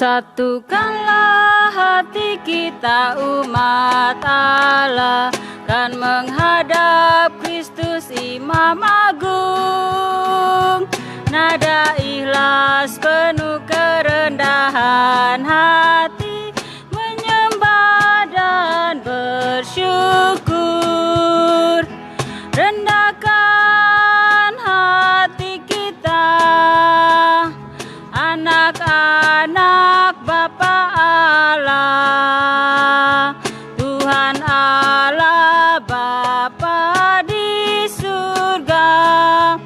Satukanlah hati kita umat Allah, kan menghadap Kristus Imam Agung. Nada ikhlas penuh kerendahan hati, menyembah dan bersyukur. Rendahkan hati kita, anak-anak Bapa Allah. Tuhan Allah Bapa di surga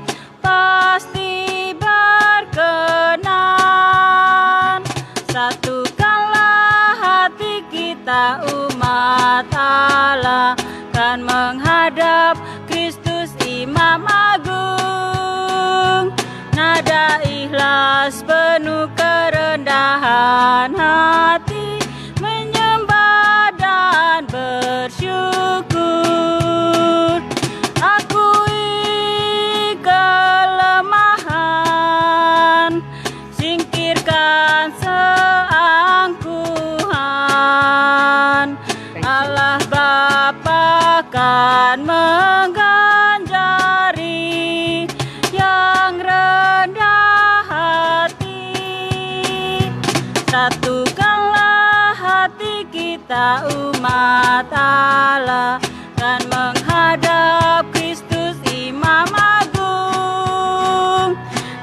pasti berkenan. Satukanlah hati kita umat Allah, kan menghadap Kristus Imam Agung. Nada ikhlas penuh kerendahan hati, menyembah dan bersyukur. Akui kelemahan, singkirkan seangkuhan. Allah Bapa kan mengganjari yang rendah hati. Satukanlah hati kita umat Allah, kan menghadap Kristus Imam Agung.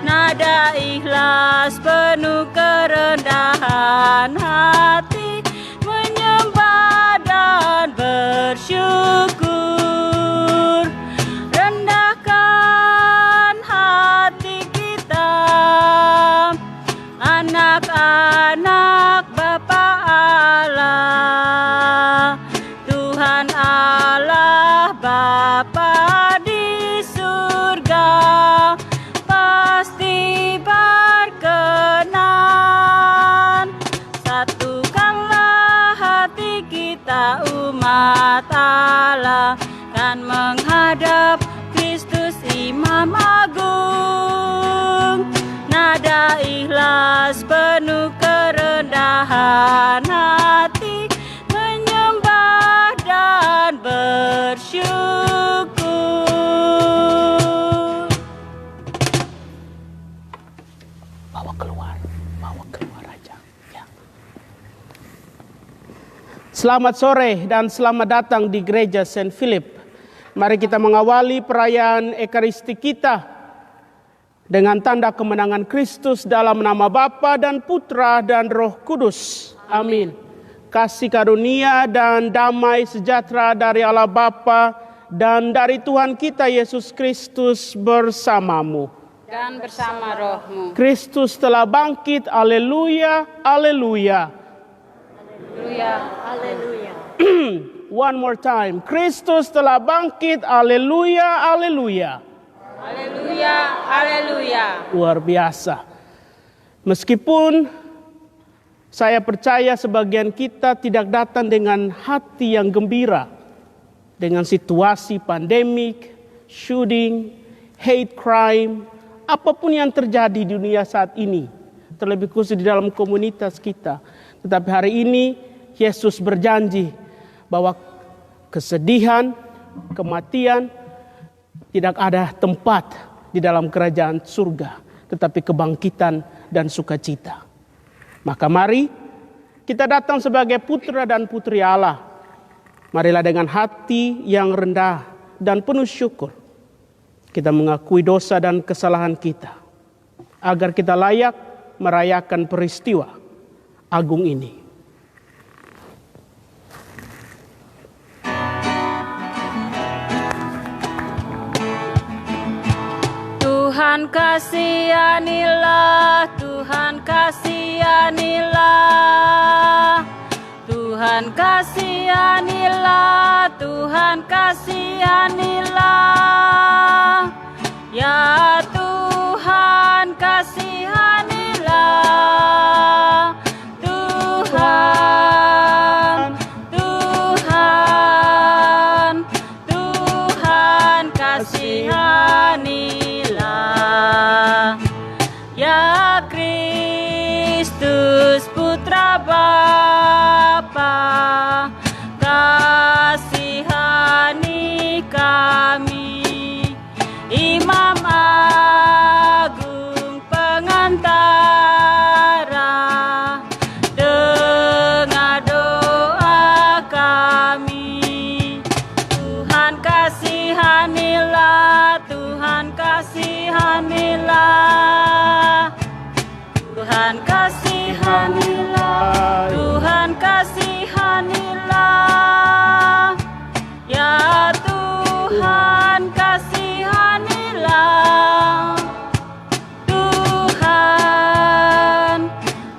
Nada ikhlas penuh kerendahan hati, menyembah dan bersyukur. Rendahkan hati kita, anak-anak Bapa Allah. Tuhan Allah Bapa di surga pasti berkenan. Satukanlah hati kita umat Allah, kan menghadap Kristus Imam Agung. Nada ikhlas penuh kerendahan hati, menyembah dan bersyukur. Bawa keluar aja. Ya. Selamat sore dan selamat datang di Gereja St. Philip. Mari kita mengawali perayaan Ekaristi kita dengan tanda kemenangan Kristus dalam nama Bapa dan Putra dan Roh Kudus. Amin. Kasih karunia dan damai sejahtera dari Allah Bapa dan dari Tuhan kita Yesus Kristus bersamamu. Dan bersama rohmu. Kristus telah bangkit, haleluya, haleluya. Haleluya, haleluya. One more time. Kristus telah bangkit, haleluya, haleluya. Haleluya, haleluya. Luar biasa. Meskipun saya percaya sebagian kita tidak datang dengan hati yang gembira dengan situasi pandemik, shooting, hate crime, apapun yang terjadi di dunia saat ini, terlebih khusus di dalam komunitas kita. Tetapi hari ini Yesus berjanji bahwa kesedihan, kematian tidak ada tempat di dalam kerajaan surga, tetapi kebangkitan dan sukacita. Maka mari kita datang sebagai putra dan putri Allah. Marilah dengan hati yang rendah dan penuh syukur kita mengakui dosa dan kesalahan kita, agar kita layak merayakan peristiwa agung ini. Tuhan kasihanilah, Tuhan kasihanilah, Tuhan kasihanilah, Tuhan kasihanilah. Ya Tuhan kasihanilah, Tuhan, Tuhan, Tuhan kasihanilah. Ya Kristus Bapa, kasihani kami. Imam Agung Pengantara, dengar doa kami. Tuhan kasihanilah, Tuhan kasihanilah, Tuhan kasihanilah, Tuhan kasihanilah. Ya Tuhan kasihanilah, Tuhan,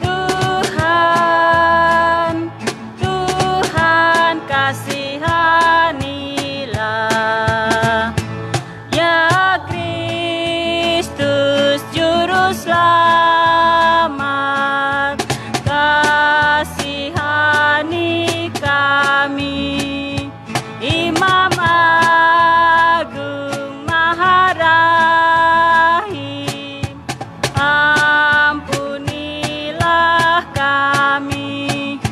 Tuhan, Tuhan kasihanilah. Ya Kristus Juru Selamat, kasihani kami. Imam Agung Maharahim, ampunilah kami.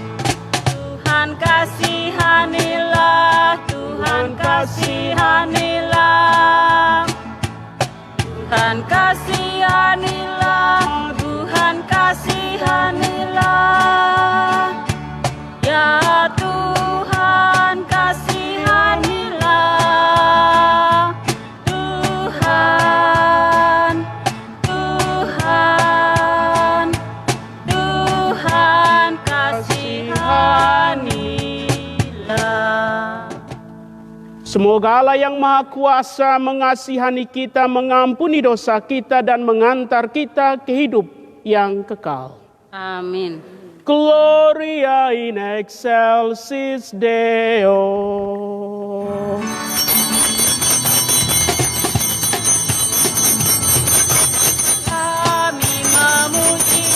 Tuhan kasihanilah, Tuhan kasihanilah, Tuhan kasihanilah, Tuhan kasihanilah. Ya Tuhan kasihanilah, Tuhan, Tuhan, Tuhan kasihanilah. Semoga Allah yang Maha Kuasa mengasihani kita, mengampuni dosa kita, dan mengantar kita ke hidup yang kekal. Amin. Gloria in excelsis Deo. Kami memuji,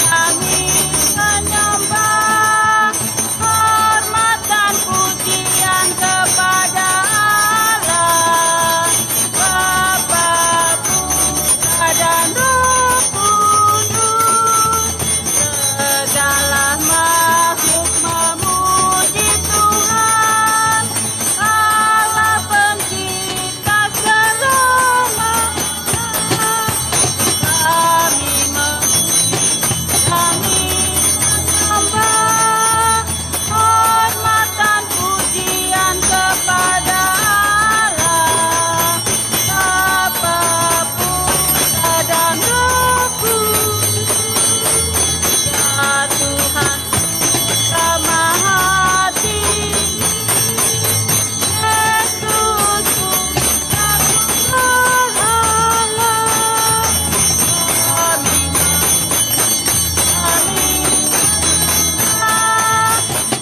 kami menyembah, hormat dan pujian kepada Allah, Bapa, Putra, dan Roh Kudus. Segala makhluk memuji Tuhan, Allah pencipta selamanya. Kami memuji, kami menyembah, hormat dan pujian kepada Allah, Bapa, Putra, dan Roh Kudus. Ya Tuhan, Maha Tinggi, Yesus Putra Allah. Kami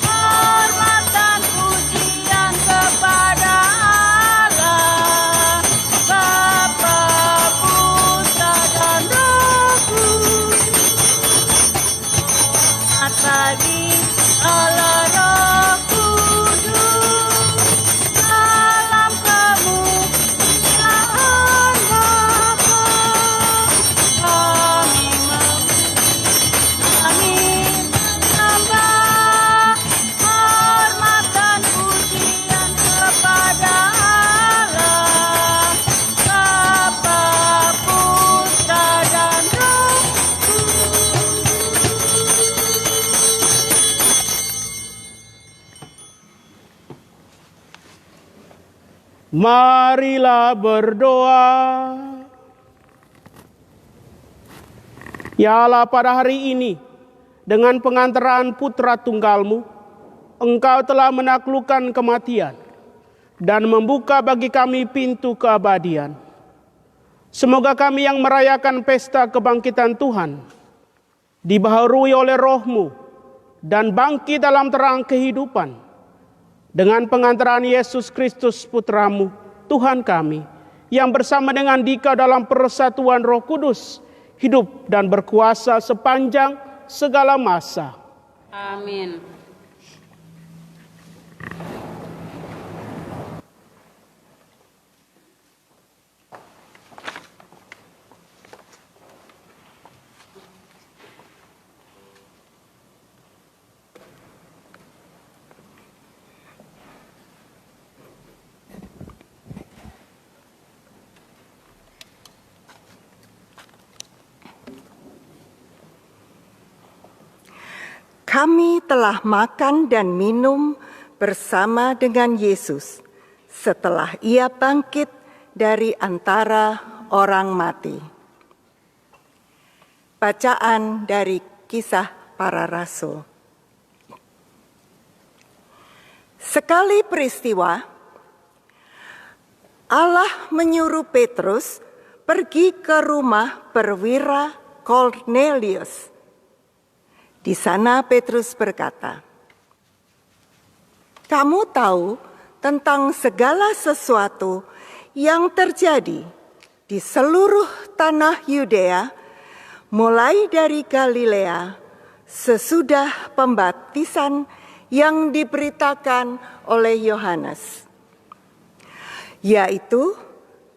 hormat dan pujian kepada Allah, Bapa, Putra, dan Roh Kudus. Selamat pagi, Allah Roh Kudus, dalam kemuliaan Bapa. Kami menyembah, hormat dan pujian kepada Allah, Bapa, Putra, dan Roh Kudus. Marilah berdoa. Ya Allah, pada hari ini, dengan pengantaraan Putra Tunggal-Mu, Engkau telah menaklukkan kematian dan membuka bagi kami pintu keabadian. Semoga kami yang merayakan pesta kebangkitan Tuhan, dibaharui oleh Roh-Mu dan bangkit dalam terang kehidupan, dengan pengantaraan Yesus Kristus Putra-Mu, Tuhan kami, yang bersama dengan Dikau dalam persatuan Roh Kudus, hidup dan berkuasa sepanjang segala masa. Amin. kami telah makan dan minum bersama dengan Yesus setelah ia bangkit dari antara orang mati. Bacaan dari Kisah Para Rasul. Sekali peristiwa, Allah menyuruh Petrus pergi ke rumah perwira Kornelius. Di sana Petrus berkata, "Kamu tahu tentang segala sesuatu yang terjadi di seluruh tanah Yudea, mulai dari Galilea sesudah pembaptisan yang diberitakan oleh Yohanes, yaitu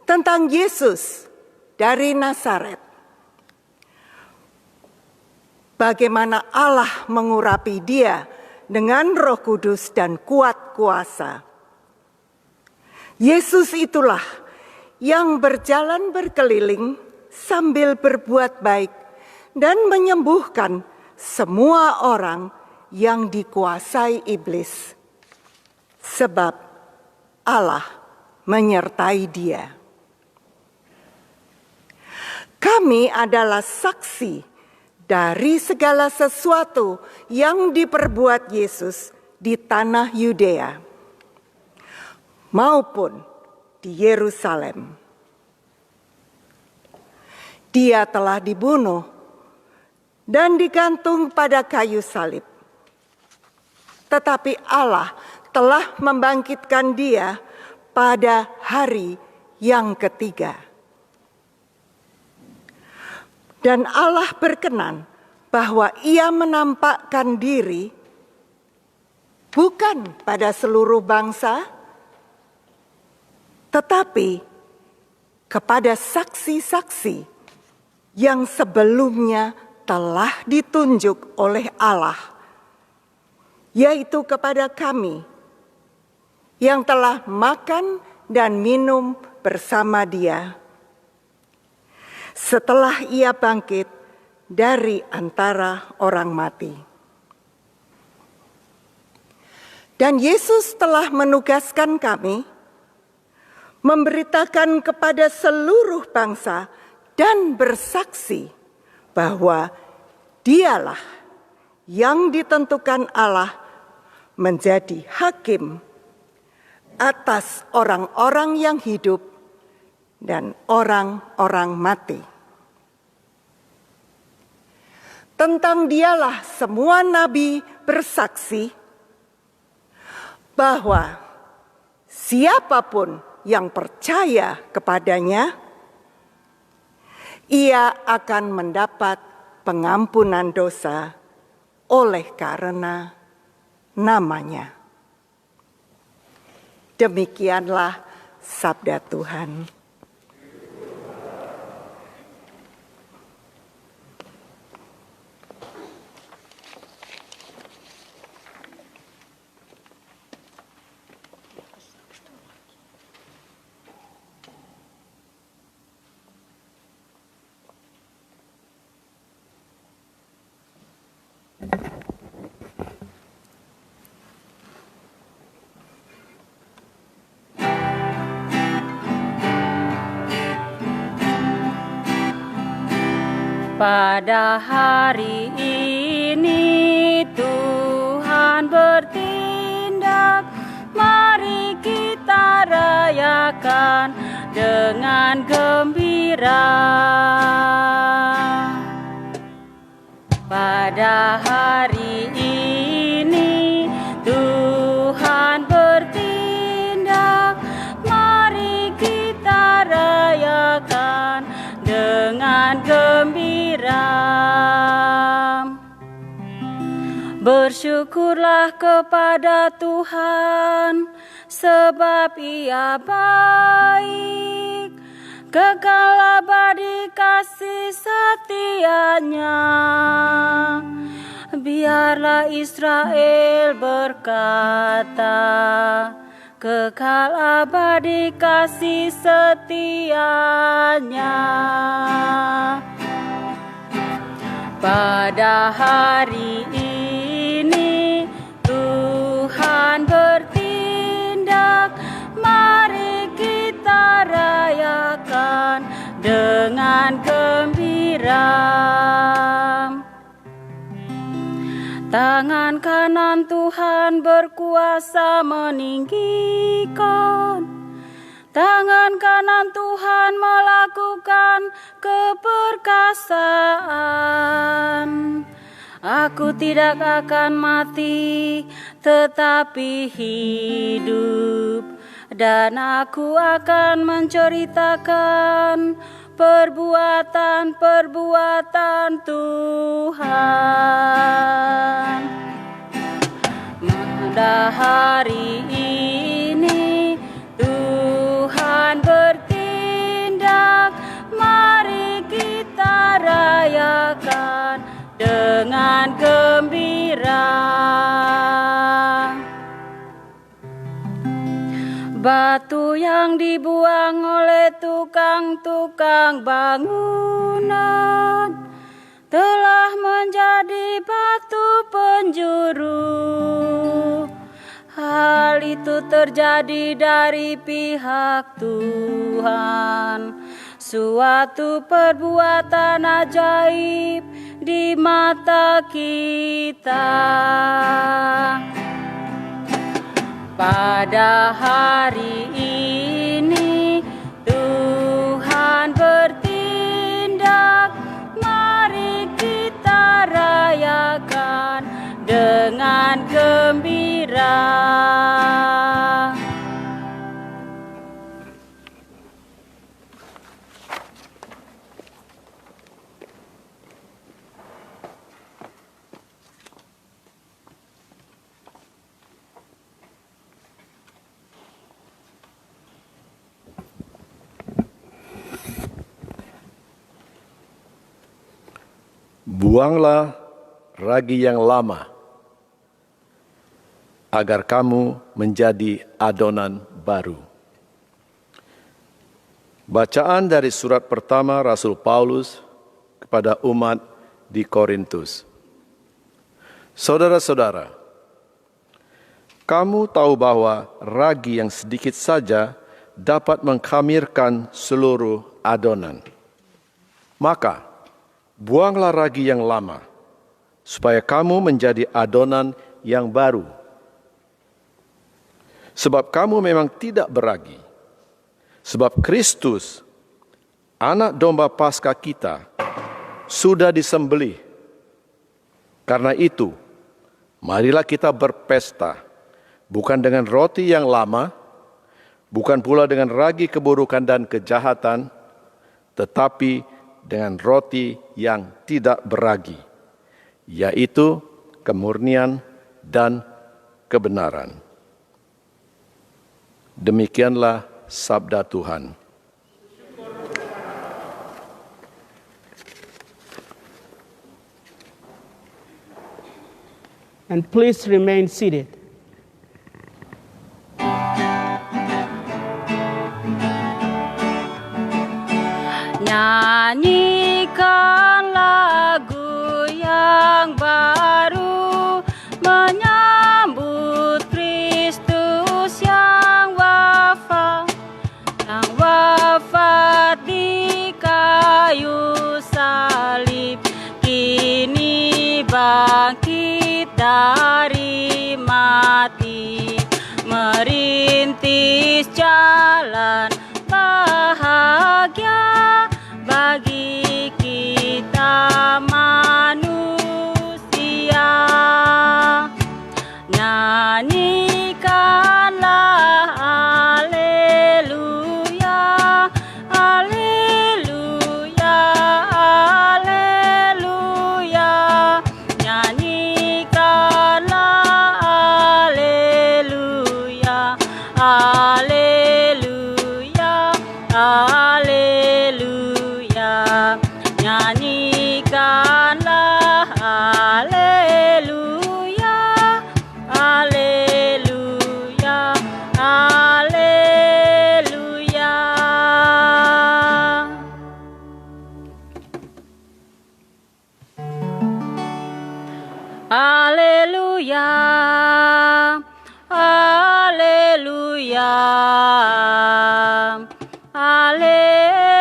tentang Yesus dari Nazaret. Bagaimana Allah mengurapi dia dengan Roh Kudus dan kuat kuasa. Yesus itulah yang berjalan berkeliling sambil berbuat baik dan menyembuhkan semua orang yang dikuasai iblis, sebab Allah menyertai dia. Kami adalah saksi dari segala sesuatu yang diperbuat Yesus di tanah Yudea maupun di Yerusalem. Dia telah dibunuh dan digantung pada kayu salib. Tetapi Allah telah membangkitkan dia pada hari yang ketiga. Dan Allah berkenan bahwa ia menampakkan diri bukan pada seluruh bangsa, tetapi kepada saksi-saksi yang sebelumnya telah ditunjuk oleh Allah, yaitu kepada kami yang telah makan dan minum bersama dia setelah ia bangkit dari antara orang mati. Dan Yesus telah menugaskan kami memberitakan kepada seluruh bangsa dan bersaksi bahwa dialah yang ditentukan Allah menjadi hakim atas orang-orang yang hidup dan orang-orang mati. Tentang dialah semua nabi bersaksi bahwa siapapun yang percaya kepadanya, ia akan mendapat pengampunan dosa oleh karena namanya. Demikianlah sabda Tuhan. Pada hari ini Tuhan bertindak, mari kita rayakan dengan gembira. Pada hari ini Tuhan bertindak, mari kita rayakan dengan gembira. Bersyukurlah kepada Tuhan, sebab Ia baik, kekal abadi kasih setia-Nya. Biarlah Israel berkata, kekal abadi kasih setia-Nya. Pada hari ini Tangan kanan Tuhan berkuasa meninggikan. Tangan kanan Tuhan melakukan keperkasaan. Aku tidak akan mati, tetapi hidup. Dan aku akan menceritakan perbuatan-perbuatan Tuhan. Pada hari ini Tuhan bertindak, mari kita rayakan dengan gembira. Batu yang dibuang oleh tukang-tukang bangunan telah menjadi batu penjuru. Hal itu terjadi dari pihak Tuhan, suatu perbuatan ajaib di mata kita. Pada hari ini Tuhan bertindak, mari kita rayakan dengan gembira. Buanglah ragi yang lama, agar kamu menjadi adonan baru. Bacaan dari surat pertama Rasul Paulus kepada umat di Korintus. Saudara-saudara, kamu tahu bahwa ragi yang sedikit saja dapat mengkhamirkan seluruh adonan. Maka, buanglah ragi yang lama, supaya kamu menjadi adonan yang baru. Sebab kamu memang tidak beragi. Sebab Kristus, anak domba Paskah kita, sudah disembelih. Karena itu, marilah kita berpesta, bukan dengan roti yang lama, bukan pula dengan ragi keburukan dan kejahatan, tetapi dengan roti yang tidak beragi, yaitu kemurnian dan kebenaran. Demikianlah sabda Tuhan. And please remain seated. Nyanyikan lagu yang baru, menyambut Kristus yang wafat di kayu salib, kini bangkit dari mati, merintis jalan bahagia bagi kita manusia. Nyanyikanlah haleluya, haleluya, haleluya. Nyanyikanlah haleluya, haleluya, haleluya. Nyanyikanlah haleluya, haleluya, haleluya. Haleluya, haleluya, haleluya.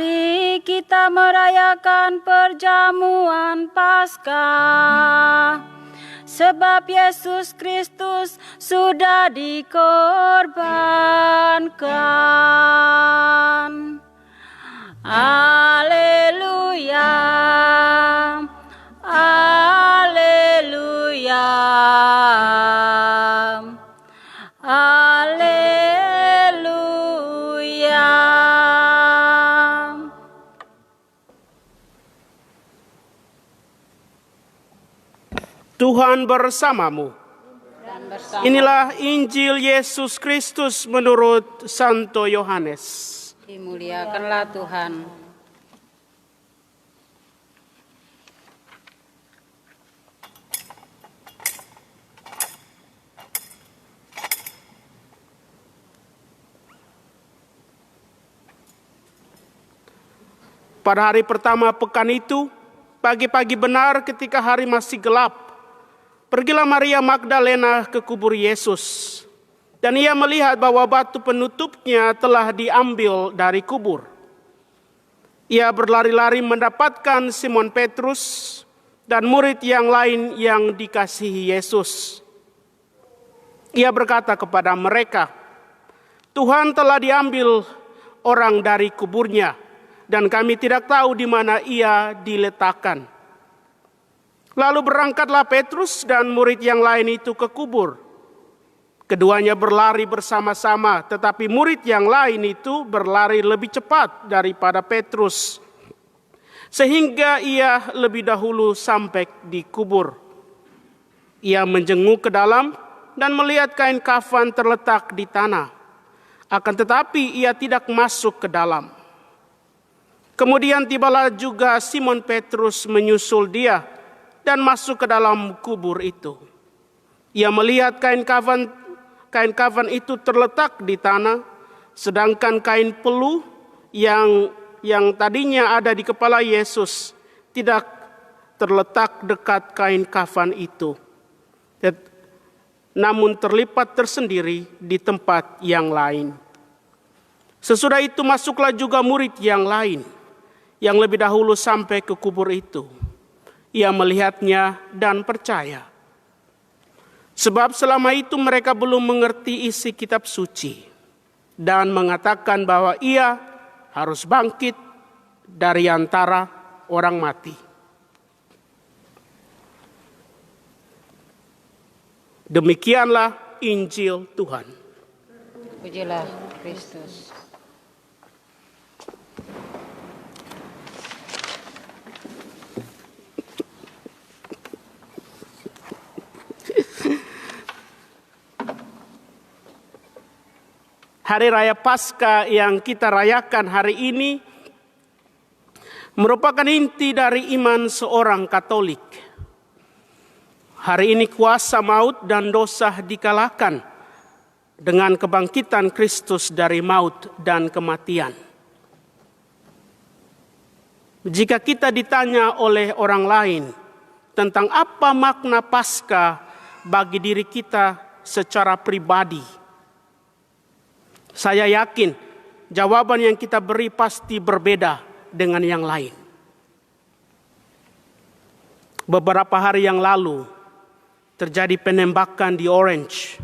Mari kita merayakan perjamuan Paskah, sebab Yesus Kristus sudah dikorbankan. Haleluya, haleluya, haleluya. Tuhan bersamamu. Inilah Injil Yesus Kristus menurut Santo Yohanes. Dimuliakanlah Tuhan. Pada hari pertama pekan itu, pagi-pagi benar ketika hari masih gelap, pergilah Maria Magdalena ke kubur Yesus. Dan ia melihat bahwa batu penutupnya telah diambil dari kubur. Ia berlari-lari mendapatkan Simon Petrus dan murid yang lain yang dikasihi Yesus. Ia berkata kepada mereka, "Tuhan telah diambil orang dari kuburnya, dan kami tidak tahu di mana ia diletakkan." Lalu berangkatlah Petrus dan murid yang lain itu ke kubur. Keduanya berlari bersama-sama, tetapi murid yang lain itu berlari lebih cepat daripada Petrus, sehingga ia lebih dahulu sampai di kubur. Ia menjenguk ke dalam dan melihat kain kafan terletak di tanah. Akan tetapi ia tidak masuk ke dalam. Kemudian tibalah juga Simon Petrus menyusul dia dan masuk ke dalam kubur itu. Ia melihat kain kafan itu terletak di tanah, sedangkan kain peluh yang tadinya ada di kepala Yesus tidak terletak dekat kain kafan itu, namun terlipat tersendiri di tempat yang lain. Sesudah itu masuklah juga murid yang lain, yang lebih dahulu sampai ke kubur itu. Ia melihatnya dan percaya. Sebab selama itu mereka belum mengerti isi kitab suci dan mengatakan bahwa ia harus bangkit dari antara orang mati. Demikianlah Injil Tuhan. Pujilah Kristus. Hari Raya Paskah yang kita rayakan hari ini merupakan inti dari iman seorang Katolik. Hari ini kuasa maut dan dosa dikalahkan dengan kebangkitan Kristus dari maut dan kematian. Jika kita ditanya oleh orang lain tentang apa makna Paskah bagi diri kita secara pribadi, saya yakin jawaban yang kita beri pasti berbeda dengan yang lain. Beberapa hari yang lalu terjadi penembakan di Orange,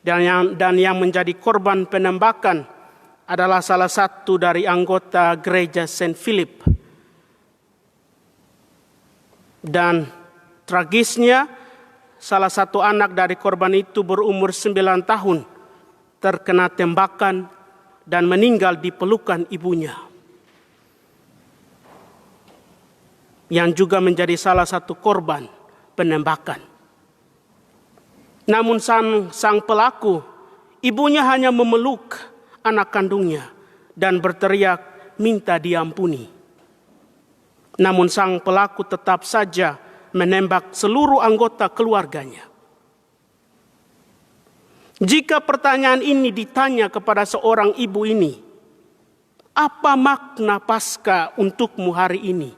dan yang menjadi korban penembakan adalah salah satu dari anggota gereja St. Philip. Dan tragisnya salah satu anak dari korban itu berumur 9 tahun terkena tembakan dan meninggal di pelukan ibunya, yang juga menjadi salah satu korban penembakan. Namun sang pelaku, ibunya hanya memeluk anak kandungnya dan berteriak minta diampuni. Namun sang pelaku tetap saja menembak seluruh anggota keluarganya. Jika pertanyaan ini ditanya kepada seorang ibu ini, apa makna Paskah untukmu hari ini?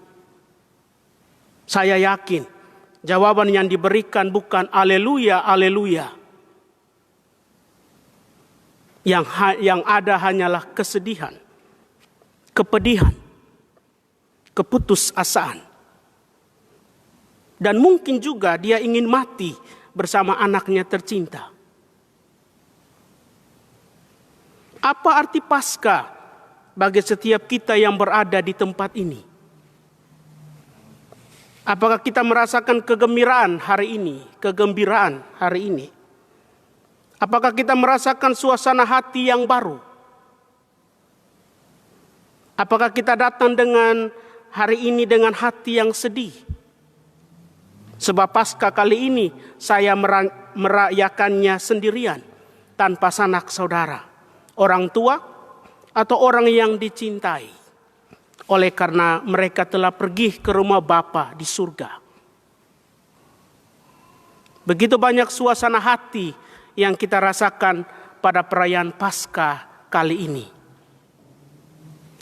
Saya yakin jawaban yang diberikan bukan aleluya, aleluya. Yang ada hanyalah kesedihan, kepedihan, keputusasaan. Dan mungkin juga dia ingin mati bersama anaknya tercinta. Apa arti Paskah bagi setiap kita yang berada di tempat ini? Apakah kita merasakan kegembiraan hari ini? Apakah kita merasakan suasana hati yang baru? Apakah kita datang dengan hari ini dengan hati yang sedih? Sebab Paskah kali ini saya merayakannya sendirian, tanpa sanak saudara, orang tua, atau orang yang dicintai. Oleh karena mereka telah pergi ke rumah Bapa di surga. Begitu banyak suasana hati yang kita rasakan pada perayaan Paskah kali ini.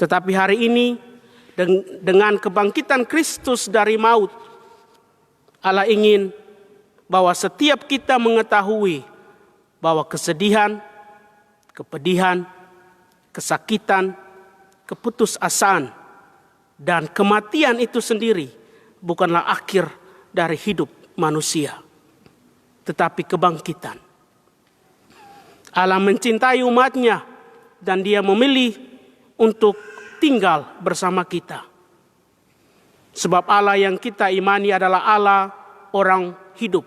Tetapi hari ini dengan kebangkitan Kristus dari maut, Allah ingin bahwa setiap kita mengetahui bahwa kesedihan, kepedihan, kesakitan, keputusasaan, dan kematian itu sendiri bukanlah akhir dari hidup manusia, tetapi kebangkitan. Allah mencintai umatnya dan dia memilih untuk tinggal bersama kita. Sebab Allah yang kita imani adalah Allah orang hidup,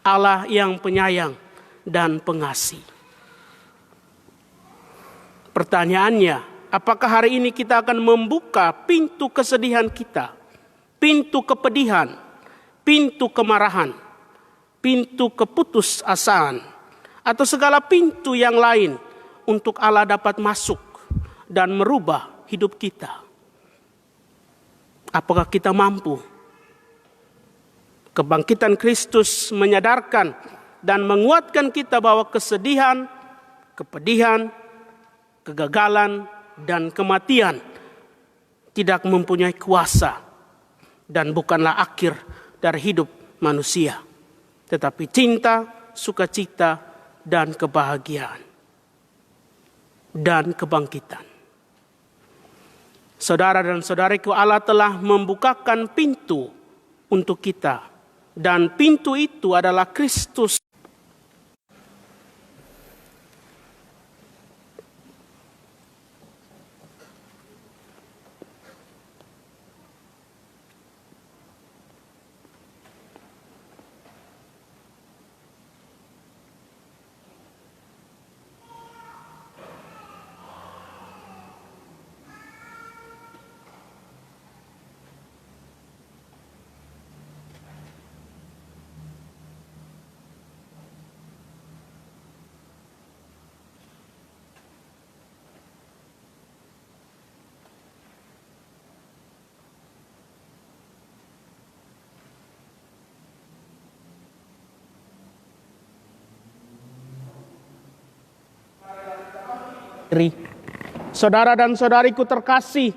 Allah yang penyayang dan pengasih. Pertanyaannya, apakah hari ini kita akan membuka pintu kesedihan kita, pintu kepedihan, pintu kemarahan, pintu keputusasaan, atau segala pintu yang lain untuk Allah dapat masuk dan merubah hidup kita? Apakah kita mampu? Kebangkitan Kristus menyadarkan dan menguatkan kita bahwa kesedihan, kepedihan, kegagalan, dan kematian tidak mempunyai kuasa dan bukanlah akhir dari hidup manusia, tetapi cinta, sukacita, dan kebahagiaan dan kebangkitan. Saudara dan saudariku, Allah telah membukakan pintu untuk kita, dan pintu itu adalah Kristus. Saudara dan saudariku terkasih,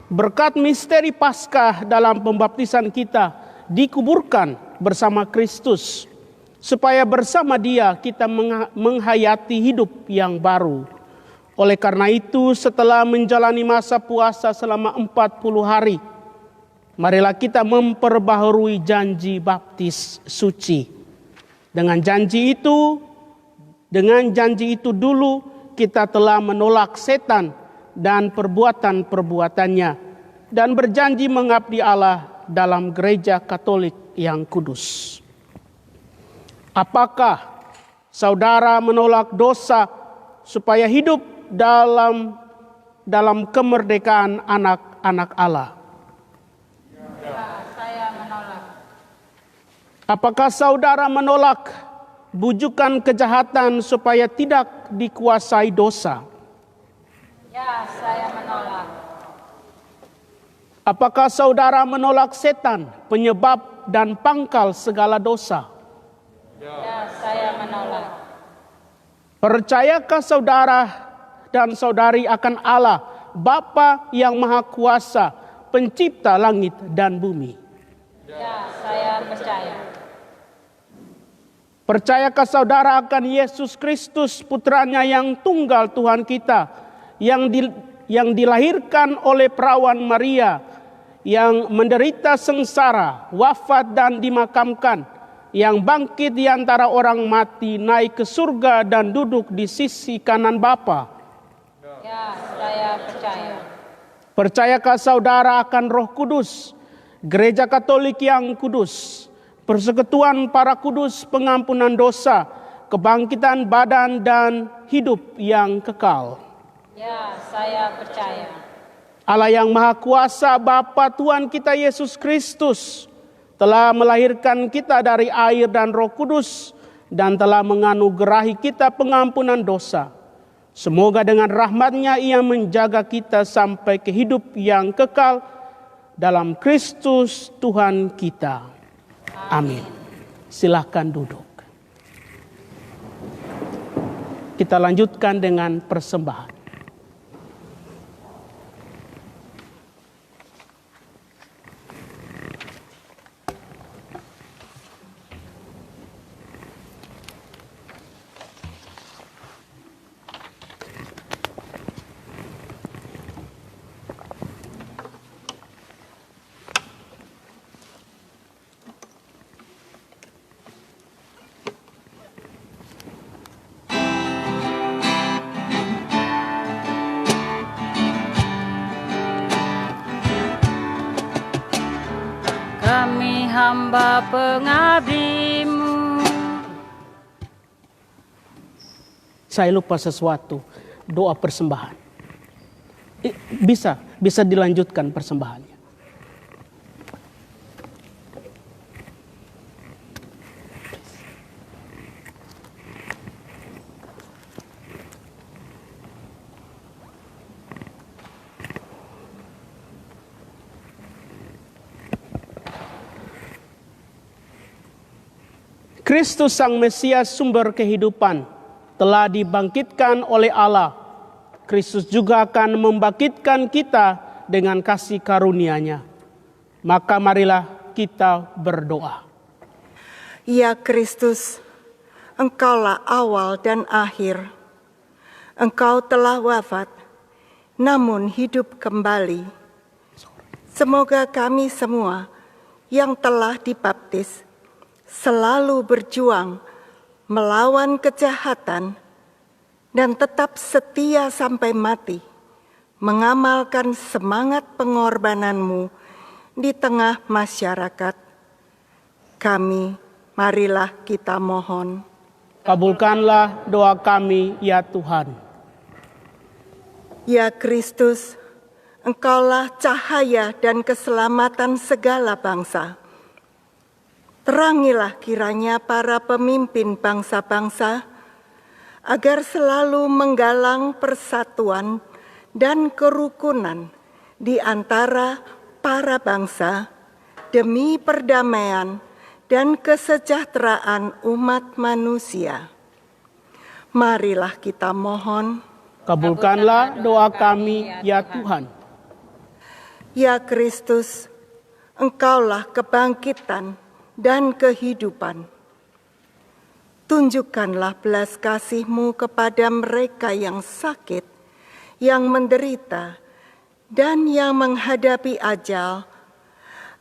berkat misteri Paskah dalam pembaptisan kita dikuburkan bersama Kristus, supaya bersama Dia kita menghayati hidup yang baru. Oleh karena itu, setelah menjalani masa puasa selama 40 hari, marilah kita memperbaharui janji baptis suci. Dengan janji itu dulu kita telah menolak setan dan perbuatan-perbuatannya dan berjanji mengabdi Allah dalam gereja Katolik yang kudus. Apakah saudara menolak dosa supaya hidup dalam kemerdekaan anak-anak Allah? Ya, saya menolak. Apakah saudara menolak bujukan kejahatan supaya tidak dikuasai dosa? Ya, saya menolak. Apakah saudara menolak setan, penyebab dan pangkal segala dosa? Ya, saya menolak. Percayakah saudara dan saudari akan Allah, Bapa yang Maha Kuasa, pencipta langit dan bumi? Ya, saya percaya. Percayakah saudara akan Yesus Kristus, putranya yang tunggal Tuhan kita, yang dilahirkan oleh perawan Maria yang menderita sengsara, wafat dan dimakamkan, yang bangkit di antara orang mati, naik ke surga dan duduk di sisi kanan Bapa. Ya, saya percaya. Percayakah saudara akan Roh Kudus, Gereja Katolik yang kudus, persekutuan para kudus, pengampunan dosa, kebangkitan badan dan hidup yang kekal? Ya, saya percaya. Allah yang Maha Kuasa, Bapa Tuhan kita Yesus Kristus, telah melahirkan kita dari air dan Roh Kudus dan telah menganugerahi kita pengampunan dosa. Semoga dengan rahmat-Nya Ia menjaga kita sampai ke hidup yang kekal dalam Kristus Tuhan kita. Amin. Silakan duduk. Kita lanjutkan dengan persembahan. Kami hamba pengabdi-Mu. Saya lupa sesuatu, doa persembahan. Bisa dilanjutkan persembahannya. Kristus Sang Mesias sumber kehidupan telah dibangkitkan oleh Allah. Kristus juga akan membangkitkan kita dengan kasih karunia-Nya. Maka marilah kita berdoa. Ya Kristus, Engkaulah awal dan akhir. Engkau telah wafat, namun hidup kembali. Semoga kami semua yang telah dibaptis selalu berjuang melawan kejahatan dan tetap setia sampai mati, mengamalkan semangat pengorbanan-Mu di tengah masyarakat. Kami, marilah kita mohon. Kabulkanlah doa kami, ya Tuhan. Ya Kristus, Engkaulah cahaya dan keselamatan segala bangsa. Terangilah kiranya para pemimpin bangsa-bangsa agar selalu menggalang persatuan dan kerukunan di antara para bangsa demi perdamaian dan kesejahteraan umat manusia. Marilah kita mohon. Kabulkanlah doa kami, ya Tuhan. Ya Kristus, Engkaulah kebangkitan dan kehidupan. Tunjukkanlah belas kasih-Mu kepada mereka yang sakit, yang menderita, dan yang menghadapi ajal,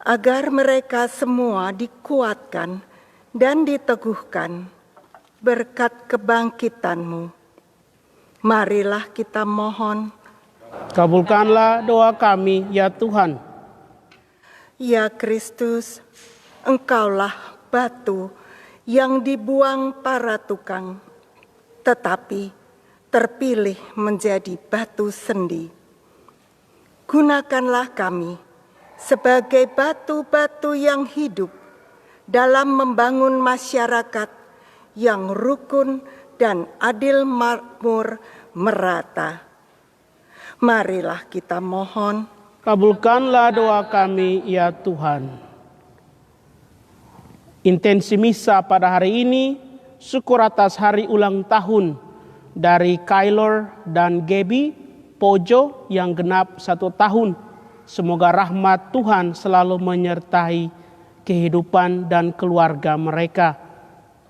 agar mereka semua dikuatkan dan diteguhkan berkat kebangkitan-Mu. Marilah kita mohon. Kabulkanlah doa kami, ya Tuhan. Ya Kristus, Engkaulah batu yang dibuang para tukang, tetapi terpilih menjadi batu sendi. Gunakanlah kami sebagai batu-batu yang hidup dalam membangun masyarakat yang rukun dan adil, makmur, merata. Marilah kita mohon. Kabulkanlah doa kami, ya Tuhan. Intensi misa pada hari ini, syukur atas hari ulang tahun dari Kailor dan Gaby Pojo yang genap 1 tahun. Semoga rahmat Tuhan selalu menyertai kehidupan dan keluarga mereka.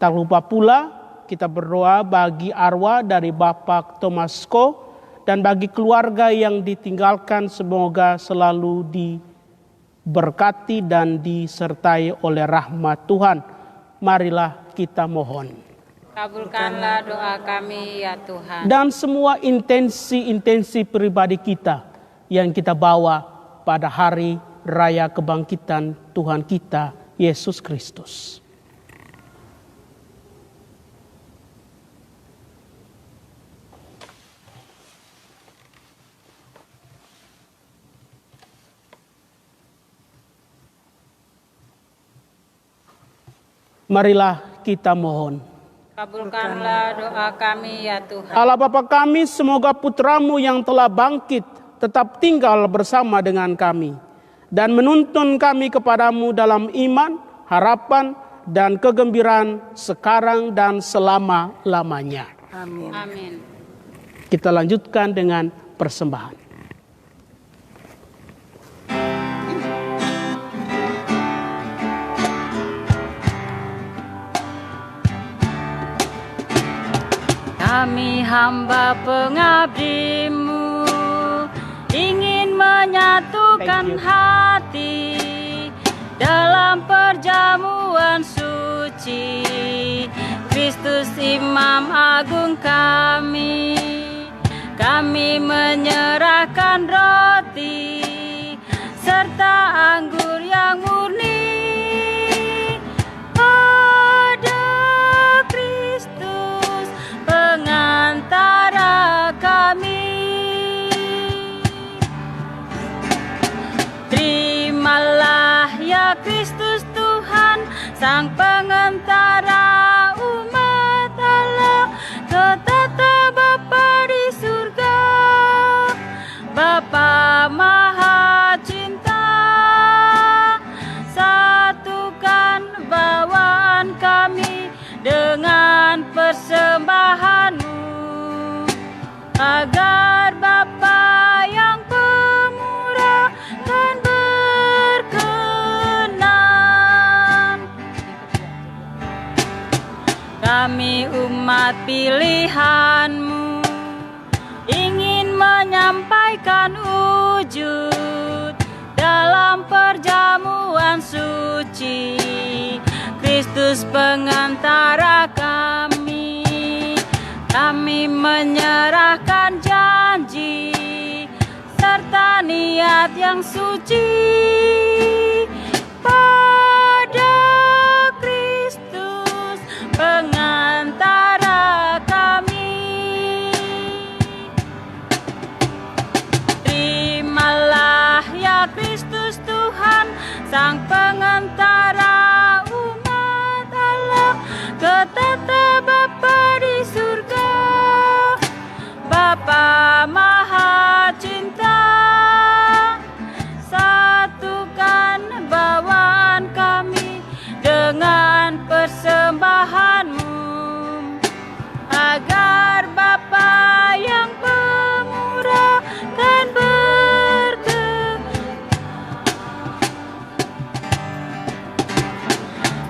Tak lupa pula kita berdoa bagi arwah dari Bapak Tomasko dan bagi keluarga yang ditinggalkan, semoga selalu berkati dan disertai oleh rahmat Tuhan. Marilah kita mohon. Kabulkanlah doa kami ya Tuhan. Dan semua intensi-intensi pribadi kita yang kita bawa pada hari raya kebangkitan Tuhan kita, Yesus Kristus. Marilah kita mohon. Kabulkanlah doa kami ya Tuhan. Allah Bapa kami, semoga putra-Mu yang telah bangkit tetap tinggal bersama dengan kami dan menuntun kami kepadamu dalam iman, harapan, dan kegembiraan sekarang dan selama-lamanya. Amin. Amin. Kita lanjutkan dengan persembahan. Kami hamba pengabdi-Mu ingin menyatukan hati dalam perjamuan suci Kristus Imam Agung kami. Kami menyerahkan roti serta anggur yang murni antara kami. Terimalah ya Kristus Tuhan, Sang Pengantara umat Allah, ketata Bapa di surga, Bapa Maha Cinta. Satukan bawaan kami dengan persembahan-Mu, agar Bapa yang pemurah dan berkenan. Kami umat pilihan-Mu ingin menyampaikan wujud dalam perjamuan suci Kristus pengantara kami. Kami menyerahkan janji serta niat yang suci pada Kristus pengantara kami. Terimalah ya Kristus Tuhan, Sang Pengantara umat Allah, ketata Bapa di surga, Bapa Maha Cinta. Satukan bawaan kami dengan persembahan-Mu, agar Bapa yang pemurah dan berkenan.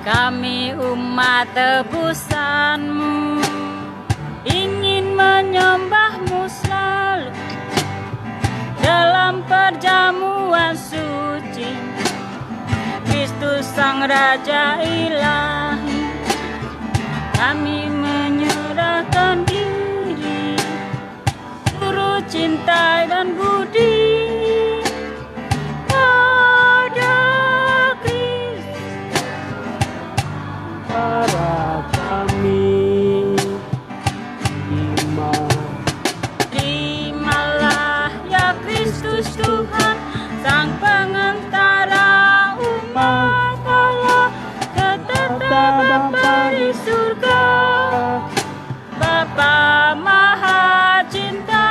Kami umat tebusan-Mu ingin menyembah-Mu selalu dalam perjamuan suci Kristus Sang Raja Ilahi. Kami menyerahkan diri, turut cinta dan budi pada Kristus Para kami iman. Terimalah ya Kristus Tuhan, Sang Pengantara umat Allah, ketata Bapa di surga, Bapa Maha Cinta.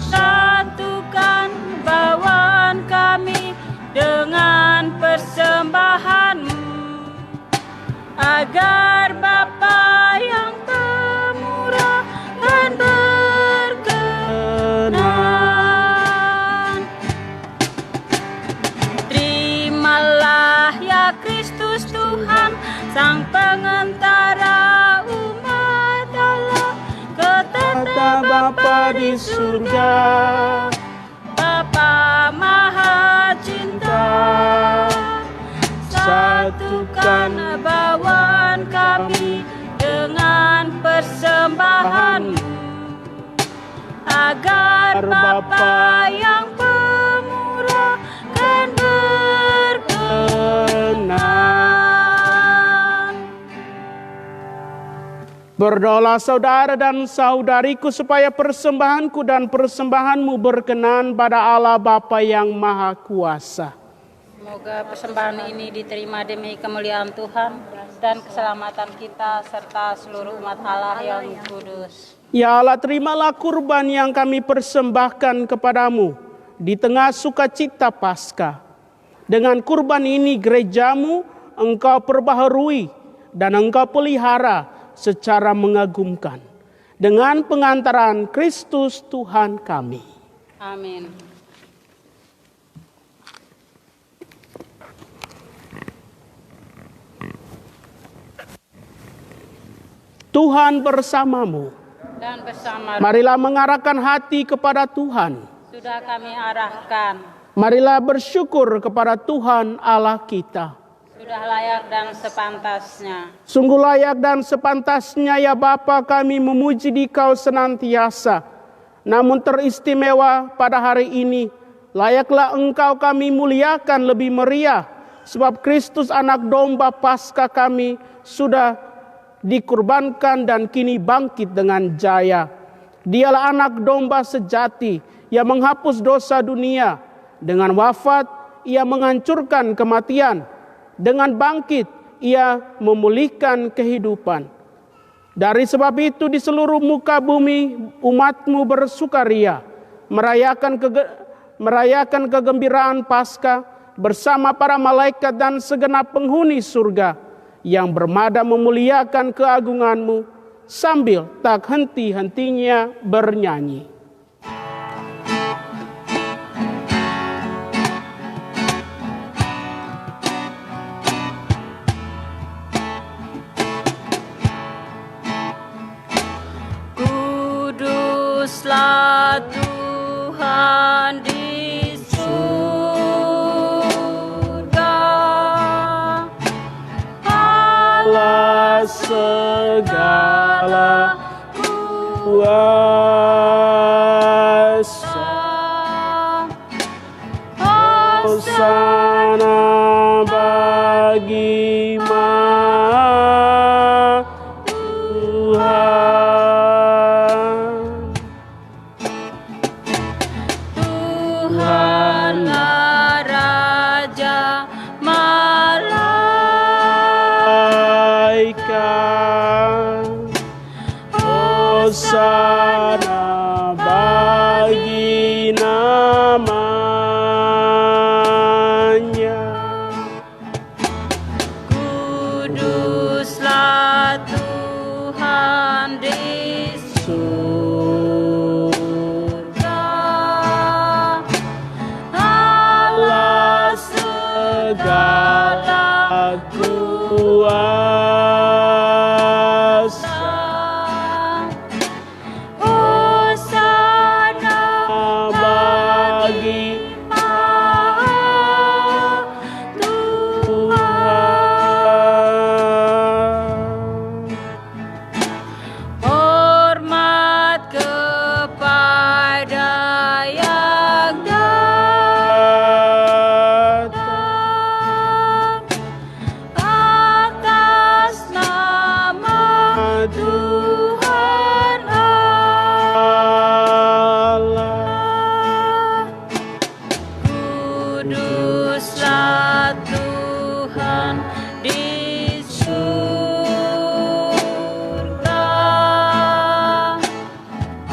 Satukan bawaan kami dengan persembahan-Mu, agar Bapa yang pemurah dan berkenan. Terimalah ya Kristus Tuhan, Sang Pengantara umat Allah, ketata Bapa di surga, Bapa Maha Cinta. Teruskan bawaan kami dengan persembahan, agar Bapa yang pemurah kan berkenan. Berdoalah saudara dan saudariku supaya persembahanku dan persembahanmu berkenan pada Allah Bapa yang Maha Kuasa. Semoga persembahan ini diterima demi kemuliaan Tuhan dan keselamatan kita serta seluruh umat Allah yang kudus. Ya Allah, terimalah kurban yang kami persembahkan kepadamu di tengah sukacita Paskah. Dengan kurban ini gerejamu Engkau perbaharui dan Engkau pelihara secara mengagumkan. Dengan pengantaran Kristus Tuhan kami. Amin. Tuhan bersamamu. Dan bersama Marilah mengarahkan hati kepada Tuhan. sudah kami arahkan, Marilah bersyukur kepada Tuhan Allah kita. sudah layak dan sepantasnya. Sungguh layak dan sepantasnya ya Bapa kami memuji Dikau senantiasa. Namun teristimewa pada hari ini, layaklah Engkau kami muliakan lebih meriah. Sebab Kristus anak domba Paskah kami sudah dikurbankan dan kini bangkit dengan jaya. Dialah anak domba sejati yang menghapus dosa dunia. Dengan wafat ia menghancurkan kematian. Dengan bangkit ia memulihkan kehidupan. Dari sebab itu di seluruh muka bumi umatmu bersukaria, merayakan kegembiraan Paskah bersama para malaikat dan segenap penghuni surga yang bermada memuliakan keagunganmu sambil tak henti-hentinya bernyanyi. Kuduslah Tuhan di surga, Allah segala kuasa, hosana bagi Maha Tuhan. Tuhanlah Raja Malaikat, hosana bagi namanya. Kuduslah Tuhan di surga, Allah Segala kuasa, Hosana bagi Maha Tuhan. Hormat kepada yang datang atas nama Tuhan Allah. Kuduslah Tuhan di surga,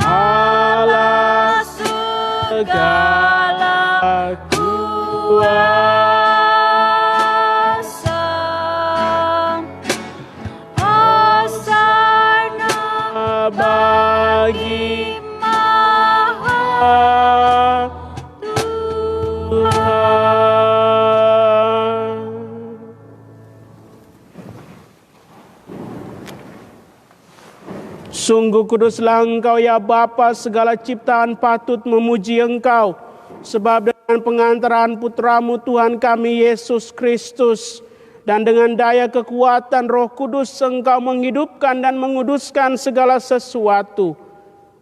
Allah segala kuasa, hosana bagi Maha Tuhan. Sungguh kuduslah Engkau ya Bapa, segala ciptaan patut memuji Engkau. Sebab dengan pengantaran Putramu Tuhan kami Yesus Kristus, Dan dengan daya kekuatan Roh Kudus Engkau menghidupkan dan menguduskan segala sesuatu.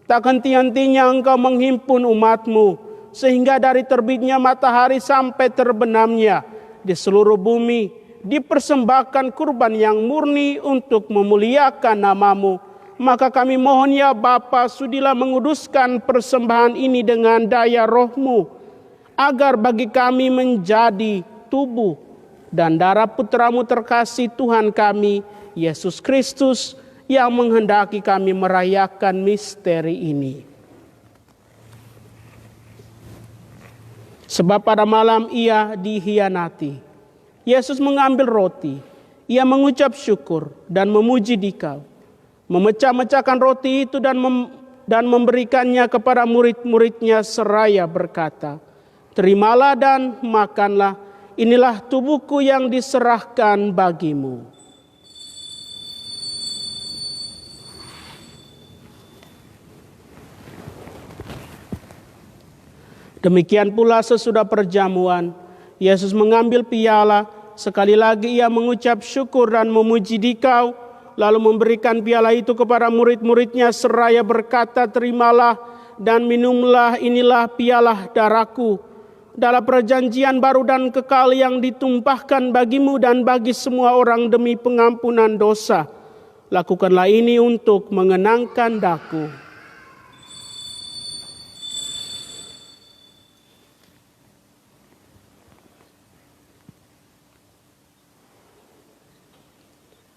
Tak henti-hentinya Engkau menghimpun umat-Mu, sehingga dari terbitnya matahari sampai terbenamnya di seluruh bumi dipersembahkan kurban yang murni untuk memuliakan nama-Mu. Maka kami mohon ya Bapa, sudilah menguduskan persembahan ini dengan daya Roh-Mu, agar bagi kami menjadi tubuh dan darah Putra-Mu terkasih Tuhan kami, Yesus Kristus, yang menghendaki kami merayakan misteri ini. Sebab pada malam Ia dikhianati, Yesus mengambil roti, Ia mengucap syukur dan memuji Dikau, memecah-mecahkan roti itu dan memberikannya kepada murid-muridnya seraya berkata, "Terimalah dan makanlah, inilah tubuhku yang diserahkan bagimu." Demikian pula sesudah perjamuan, Yesus mengambil piala, sekali lagi Ia mengucap syukur dan memuji Dikau, lalu memberikan piala itu kepada murid-muridnya seraya berkata, "Terimalah dan minumlah, inilah piala darahku, dalam perjanjian baru dan kekal yang ditumpahkan bagimu dan bagi semua orang demi pengampunan dosa. Lakukanlah ini untuk mengenangkan Daku."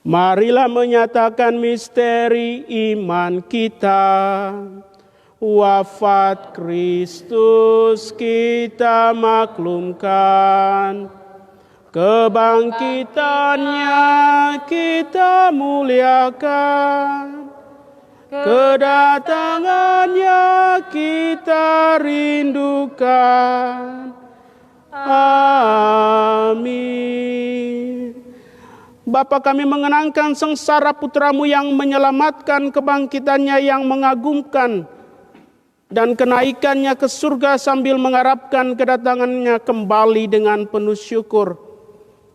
Marilah menyatakan misteri iman kita. Wafat Kristus kita maklumkan, kebangkitannya kita muliakan, kedatangannya kita rindukan. Amin. Bapa, kami mengenangkan sengsara Putra-Mu yang menyelamatkan, kebangkitannya yang mengagumkan, dan kenaikannya ke surga sambil mengharapkan kedatangannya kembali dengan penuh syukur.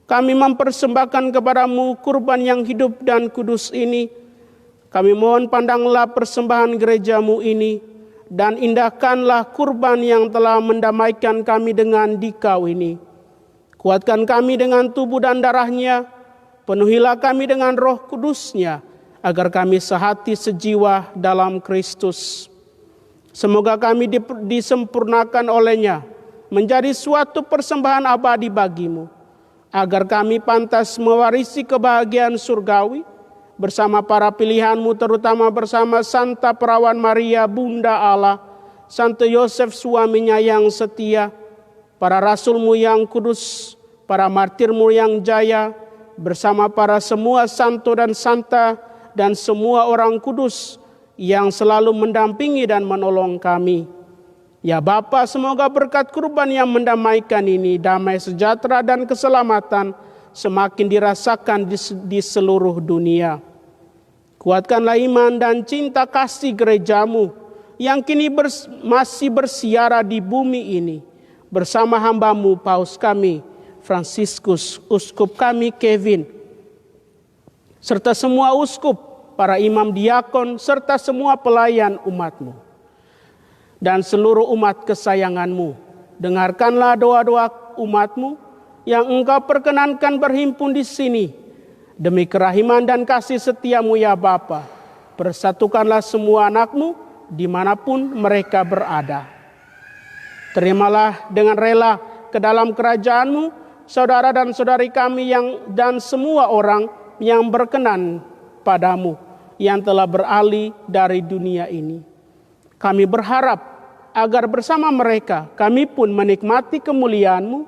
Kami mempersembahkan kepada-Mu kurban yang hidup dan kudus ini. Kami mohon pandanglah persembahan gereja-Mu ini, dan indahkanlah kurban yang telah mendamaikan kami dengan Dikau ini. Kuatkan kami dengan tubuh dan darahnya, penuhilah kami dengan Roh Kudus-Nya, agar kami sehati sejiwa dalam Kristus. Semoga kami disempurnakan oleh-Nya, menjadi suatu persembahan abadi bagi-Mu, agar kami pantas mewarisi kebahagiaan surgawi, bersama para pilihan-Mu, terutama bersama Santa Perawan Maria, Bunda Allah, Santo Yosef suaminya yang setia, para rasul-Mu yang kudus, para martir-Mu yang jaya, bersama para semua santo dan santa dan semua orang kudus yang selalu mendampingi dan menolong kami. Ya Bapa, semoga berkat kurban yang mendamaikan ini, damai sejahtera dan keselamatan semakin dirasakan di seluruh dunia. Kuatkanlah iman dan cinta kasih gereja-Mu yang kini masih bersiara di bumi ini, bersama hamba-Mu Paus kami Fransiskus, uskup kami Kevin, serta semua uskup, para imam diakon, serta semua pelayan umat-Mu, dan seluruh umat kesayangan-Mu. Dengarkanlah doa-doa umat-Mu yang Engkau perkenankan berhimpun di sini. Demi kerahiman dan kasih setia-Mu ya Bapa, persatukanlah semua anak-Mu dimanapun mereka berada. Terimalah dengan rela ke dalam kerajaan-Mu saudara dan saudari kami dan semua orang yang berkenan padamu, yang telah beralih dari dunia ini. Kami berharap agar bersama mereka kami pun menikmati kemuliaan-Mu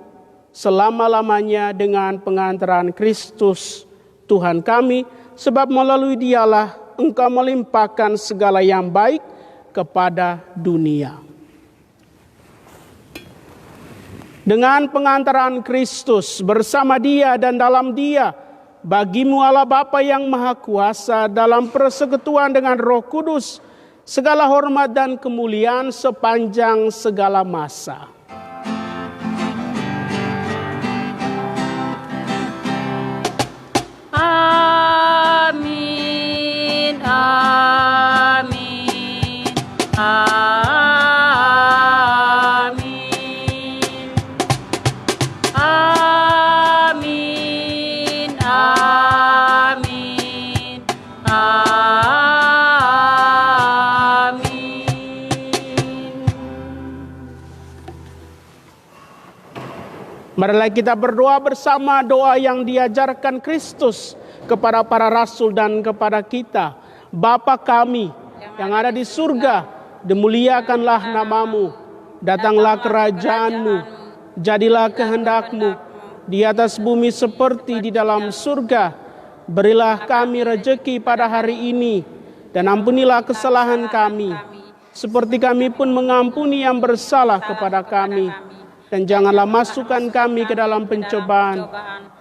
selama-lamanya dengan pengantaran Kristus Tuhan kami, sebab melalui Dialah Engkau melimpahkan segala yang baik kepada dunia. Dengan pengantaran Kristus, bersama Dia dan dalam Dia, bagi-Mu Allah Bapa yang Maha Kuasa, dalam persekutuan dengan Roh Kudus, segala hormat dan kemuliaan sepanjang segala masa. Marilah kita berdoa bersama doa yang diajarkan Kristus kepada para rasul dan kepada kita. Bapa kami yang ada di surga, dimuliakanlah namamu, datanglah kerajaanmu, jadilah kehendakmu di atas bumi seperti di dalam surga. Berilah kami rejeki pada hari ini, dan ampunilah kesalahan kami, seperti kami pun mengampuni yang bersalah kepada kami. Dan janganlah masukkan kami ke dalam pencobaan,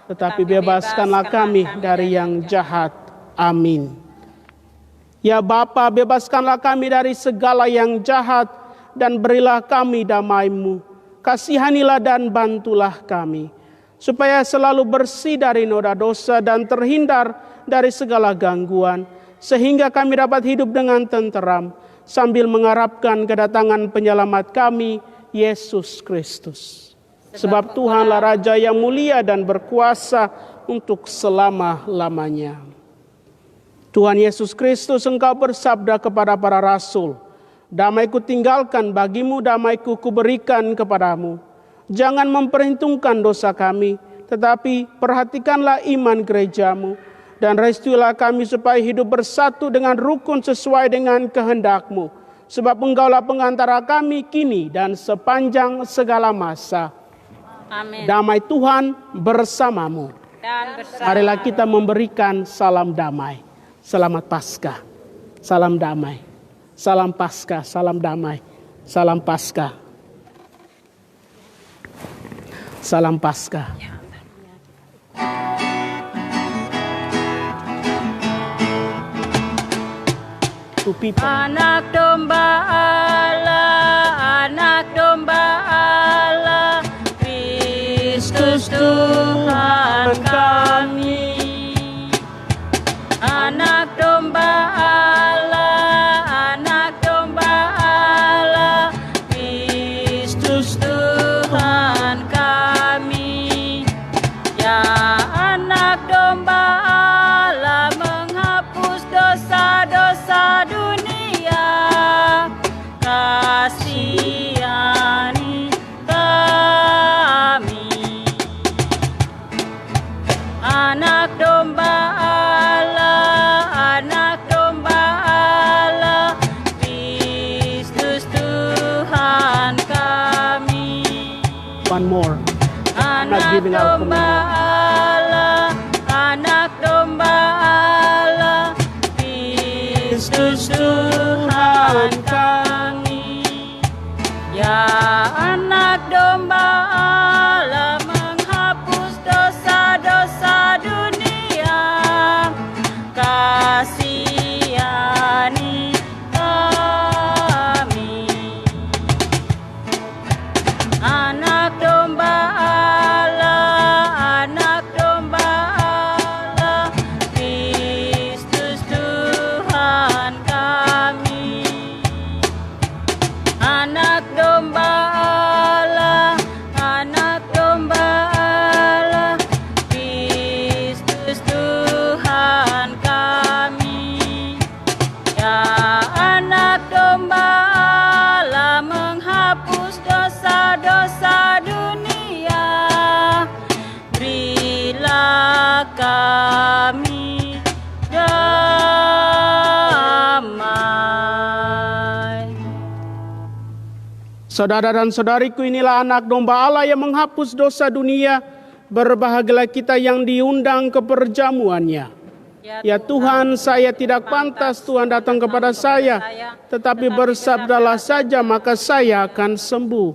tetapi bebaskanlah kami dari yang jahat. Amin. Ya Bapa, bebaskanlah kami dari segala yang jahat, dan berilah kami damai-Mu. Kasihanilah dan bantulah kami, supaya selalu bersih dari noda dosa dan terhindar dari segala gangguan, sehingga kami dapat hidup dengan tenteram, sambil mengharapkan kedatangan penyelamat kami, Yesus Kristus. Sebab Tuhanlah Raja yang mulia dan berkuasa untuk selama-lamanya. Tuhan Yesus Kristus, Engkau bersabda kepada para rasul, "Damai-Ku tinggalkan bagimu, damai-Ku kuberikan kepadamu. Jangan memperhitungkan dosa kami, tetapi perhatikanlah iman gerejamu, dan restuilah kami supaya hidup bersatu dengan rukun sesuai dengan kehendak-Mu. Sebab Engkaulah pengantara kami kini dan sepanjang segala masa." Amin. Damai Tuhan bersamamu. Dan bersama. Marilah kita memberikan salam damai. Selamat Paskah. Salam damai. Salam Paskah, salam damai. Salam Paskah. Salam Paskah. To people. Anak domba Allah, anak domba Allah, Kristus Tuhan kami. Anak domba Allah, anak domba Allah, Kristus Tuhan kami. Ya anak domba Allah, menghapus dosa-dosa dunia, kasihani kami. Anak domba Allah, anak domba Allah, Kristus Tuhan kami. One more. Anak giving out domba communion. Allah, anak domba Allah, Kristus Tuhan kami. Ya anak domba Allah, menghapus dosa-dosa dunia, kasihani kami. Anak domba Allah, anak domba Allah, Kristus Tuhan kami. Anak domba Allah, anak domba Allah, Kristus Tuhan kami. Ya anak domba Allah, menghapus dosa-dosa dunia, berilah kami damai. Saudara dan saudariku, inilah anak domba Allah yang menghapus dosa dunia. Berbahagialah kita yang diundang ke perjamuannya. Ya Tuhan, saya tidak pantas Tuhan datang kepada saya, tetapi bersabdalah saja maka saya akan sembuh.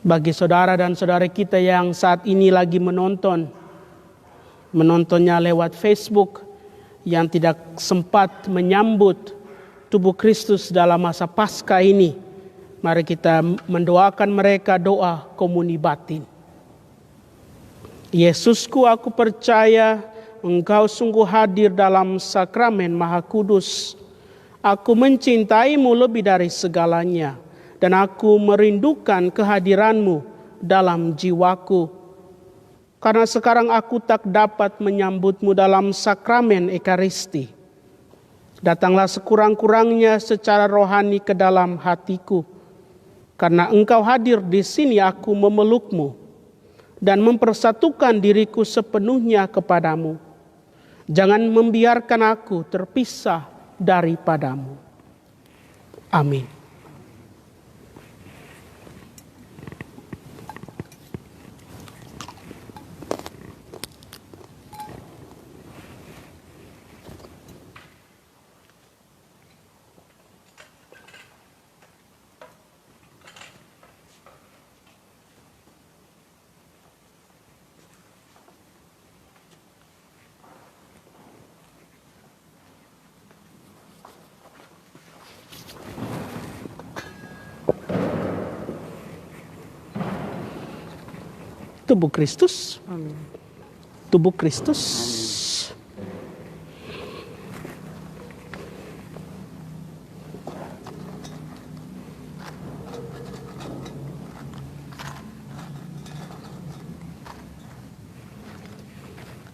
Bagi saudara dan saudari kita yang saat ini lagi menontonnya lewat Facebook, yang tidak sempat menyambut tubuh Kristus dalam masa Paskah ini, mari kita mendoakan mereka doa komuni batin. Yesusku, aku percaya Engkau sungguh hadir dalam sakramen Maha Kudus. Aku mencintaimu lebih dari segalanya, dan aku merindukan kehadiranmu dalam jiwaku. Karena sekarang aku tak dapat menyambutmu dalam sakramen Ekaristi. Datanglah sekurang-kurangnya secara rohani ke dalam hatiku. Karena Engkau hadir di sini, aku memelukmu dan mempersatukan diriku sepenuhnya kepadamu. Jangan membiarkan aku terpisah daripadamu. Amin. Tubuh Kristus. Tubuh Kristus.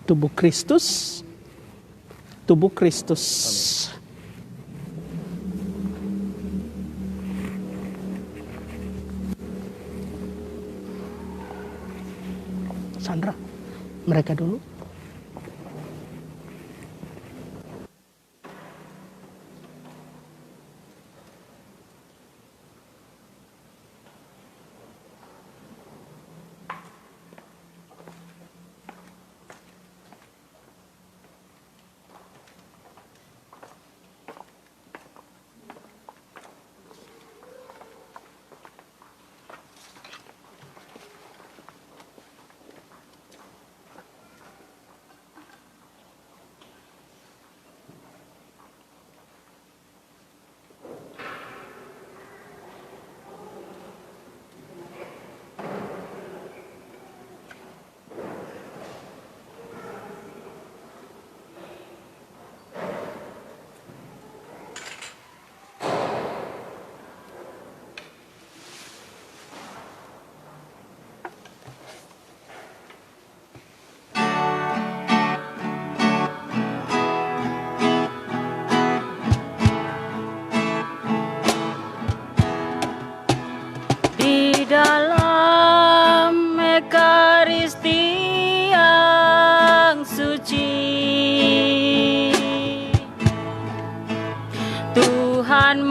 Tubuh Kristus. Tubuh Kristus. Sandra, mereka dulu. Dalam Ekaristi yang suci, Tuhan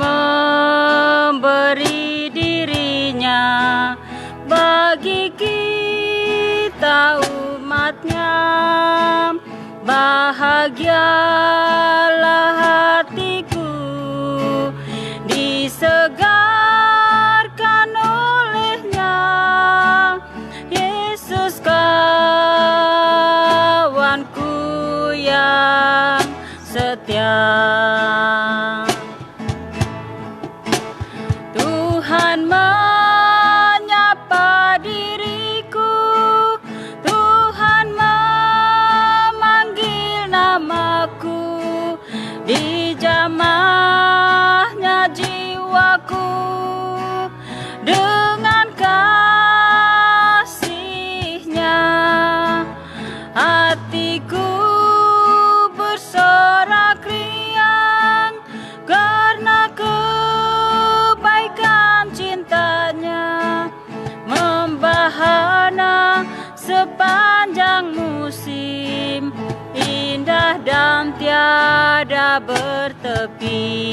memberi dirinya bagi kita umat-Nya. Bahagialah hatiku disegarkan olehnya, Yesus kawanku yang setia. Tuhan menyapa diriku, Tuhan memanggil namaku, dijamahnya jiwaku dengan kasih-Nya. Hatiku bersorak riang karena kebaikan cintanya, membahana sepanjang musim, indah dan tiada bertepi.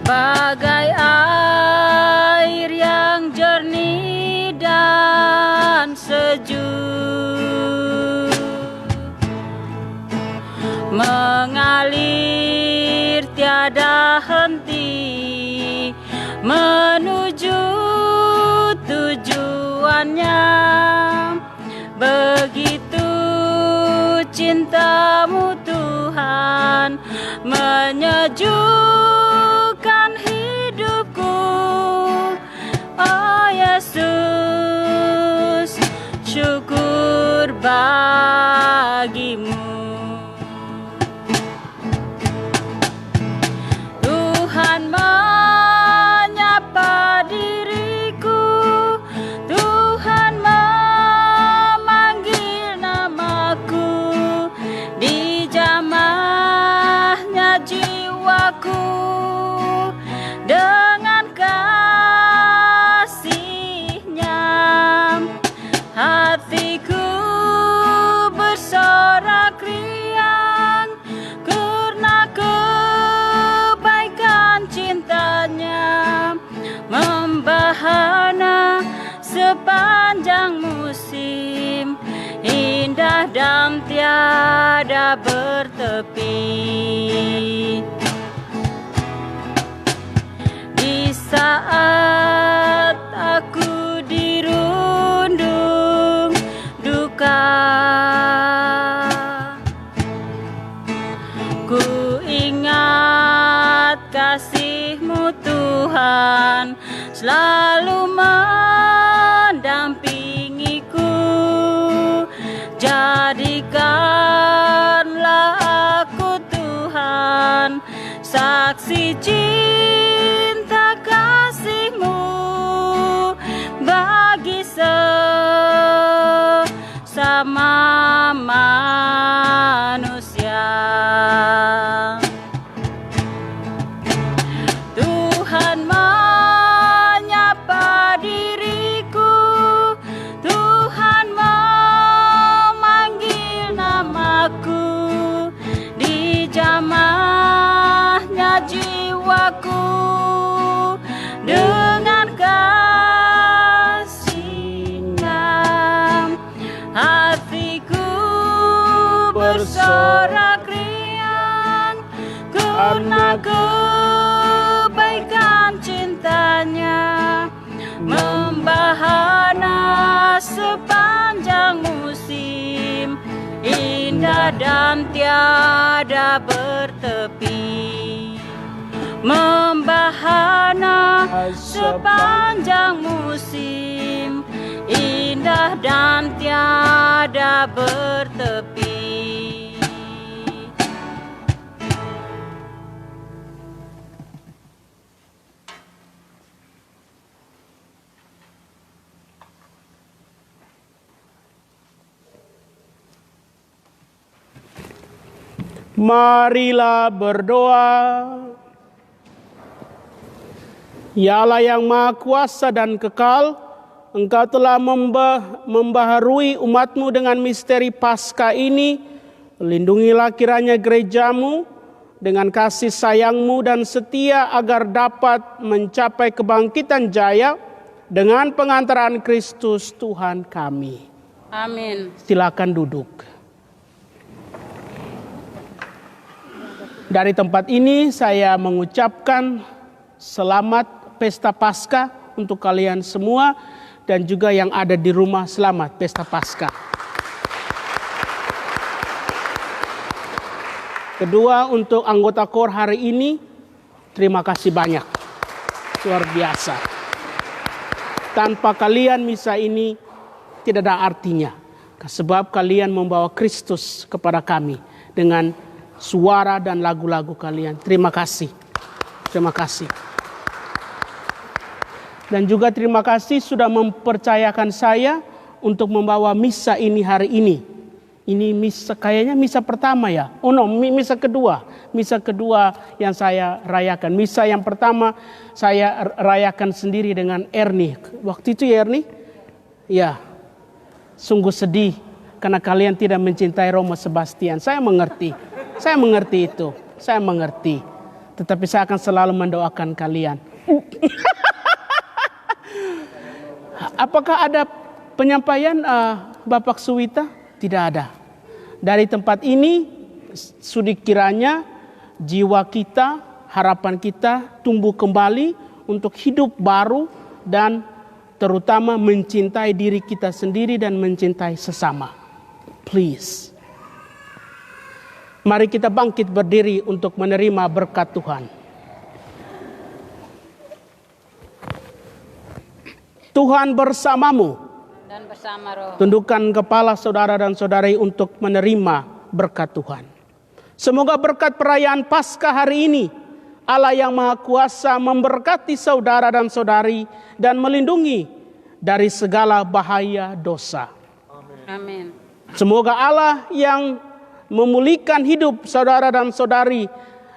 Bagai air yang jernih dan sejuk, mengalir tiada henti menuju tujuannya. Begitu cinta-Mu Tuhan menyejukkan hidupku, oh Yesus, syukur bagi-Mu. Tuhan menyapa diriku, Tuhan memanggil namaku, di tiada bertepi. Di saat aku dirundung duka, ku ingat kasih-Mu Tuhan selalu mendampingiku. Jadikanlah aku Tuhan saksi cinta kasih-Mu bagi sesama manusia. Tuhan menyapa diriku, Tuhan memanggil namaku, dijamahnya jiwaku dengan kasih-Nya. Hatiku bersorak riang karena kebaikan cintanya, membahana sepanjang musim, indah dan tiada bertepi. Membahana sepanjang musim, indah dan tiada bertepi. Marilah berdoa. Ya Allah yang Maha Kuasa dan Kekal, Engkau telah membaharui umat-Mu dengan misteri Paskah ini. Lindungilah kiranya gereja-Mu dengan kasih sayang-Mu dan setia agar dapat mencapai kebangkitan jaya dengan pengantaran Kristus Tuhan kami. Amin. Silakan duduk. Dari tempat ini saya mengucapkan selamat Pesta Paskah untuk kalian semua dan juga yang ada di rumah, selamat Pesta Paskah. Kedua, untuk anggota KOR hari ini, terima kasih banyak. Luar biasa. Tanpa kalian misa ini tidak ada artinya. Sebab kalian membawa Kristus kepada kami dengan suara dan lagu-lagu kalian. Terima kasih. Terima kasih. Dan juga terima kasih sudah mempercayakan saya untuk membawa misa ini hari ini. Ini misa, kayaknya misa pertama ya. Oh no, misa kedua. Misa kedua yang saya rayakan. Misa yang pertama saya rayakan sendiri dengan Ernie. Waktu itu ya Ernie? Ya, sungguh sedih karena kalian tidak mencintai Romo Sebastian. Saya mengerti. Saya mengerti itu. Saya mengerti. Tetapi saya akan selalu mendoakan kalian. Apakah ada penyampaian Bapak Suwita? Tidak ada. Dari tempat ini sudi kiranya jiwa kita, harapan kita tumbuh kembali untuk hidup baru dan terutama mencintai diri kita sendiri dan mencintai sesama. Please. Mari kita bangkit berdiri untuk menerima berkat Tuhan. Tuhan bersamamu. Dan bersama roh. Tundukkan kepala saudara dan saudari untuk menerima berkat Tuhan. Semoga berkat perayaan Paskah hari ini, Allah yang Maha Kuasa memberkati saudara dan saudari dan melindungi dari segala bahaya dosa. Amin. Semoga Allah yang memulihkan hidup saudara dan saudari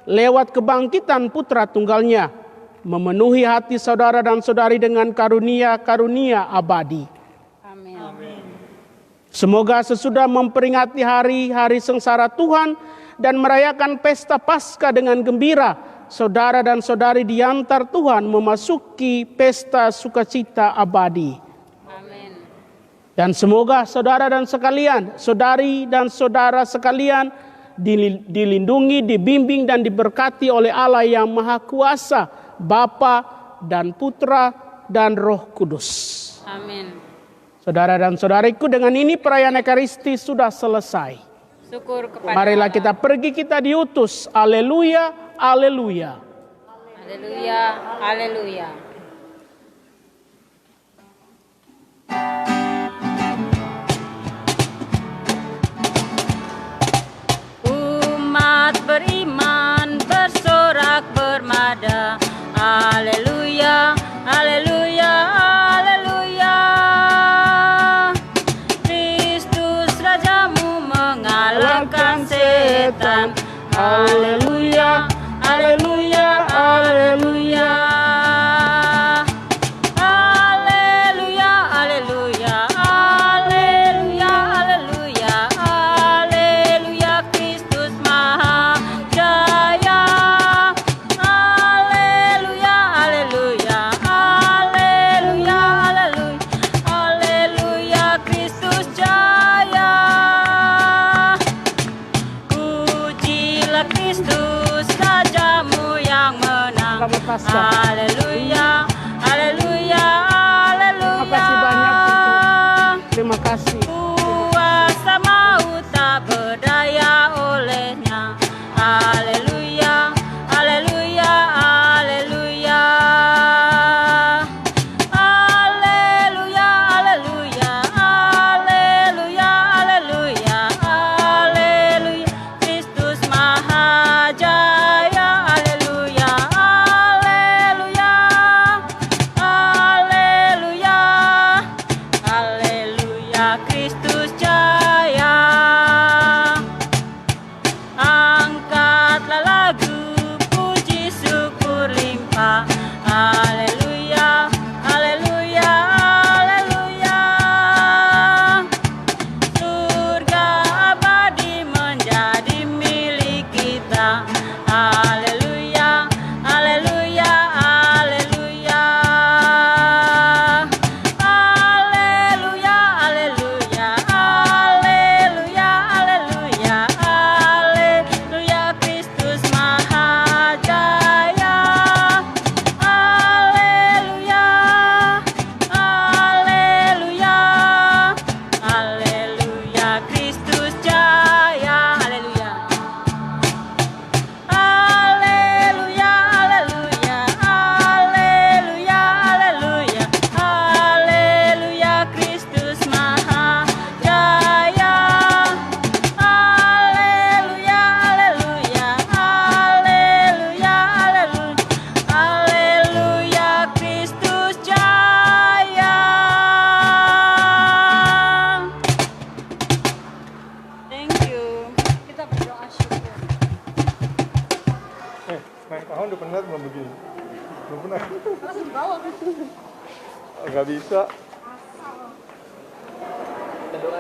lewat kebangkitan Putra Tunggalnya, memenuhi hati saudara dan saudari dengan karunia-karunia abadi. Amin. Semoga sesudah memperingati hari-hari sengsara Tuhan dan merayakan pesta Paskah dengan gembira, saudara dan saudari diantar Tuhan memasuki pesta sukacita abadi. Amin. Dan semoga saudara dan sekalian, saudari dan saudara sekalian dilindungi, dibimbing dan diberkati oleh Allah yang Maha Kuasa, Bapa dan Putra dan Roh Kudus. Amin. Saudara dan saudariku, dengan ini perayaan Ekaristi sudah selesai. Syukur kepada Marilah Allah. kita pergi, kita diutus. Haleluya, haleluya. Haleluya, haleluya. Umat beriman bersorak bermada. Haleluya, haleluya, haleluya. Kristus Rajamu mengalahkan setan. Haleluya, haleluya, haleluya. Haleluya, haleluya, haleluya, haleluya, haleluya. Kristus Maha Jaya. Haleluya, haleluya, haleluya, haleluya, haleluya. Kristus Jaya. Pujilah Kristus Rajamu yang menang. Selamat Paskah. Haleluya, haleluya, haleluya. Makasih banyak, Cucu. Terima kasih. Kuasa maut tak berdaya olehnya. Haleluya, haleluya, haleluya. Haleluya, haleluya, haleluya, haleluya, haleluya. Kristus Maha Jaya. Haleluya, haleluya, haleluya, haleluya. Kristus Jaya. Angkatlah lagu puji syukur limpah. Haleluya, haleluya, haleluya. Surga abadi menjadi milik kita. Haleluya, haleluya, haleluya. Haleluya, haleluya, haleluya, haleluya, haleluya. Kristus Maha Jaya. Haleluya, haleluya, haleluya. Kristus Jaya. Haleluya. Haleluya, haleluya, haleluya, haleluya, haleluya. Kristus Maha Jaya. Haleluya, haleluya, haleluya, haleluya, haleluya. Kristus Jaya. Thank you. Kita berdoa syukur. Naik tahun udah pernah belum begini? Belum pernah. Nggak bisa. Doa.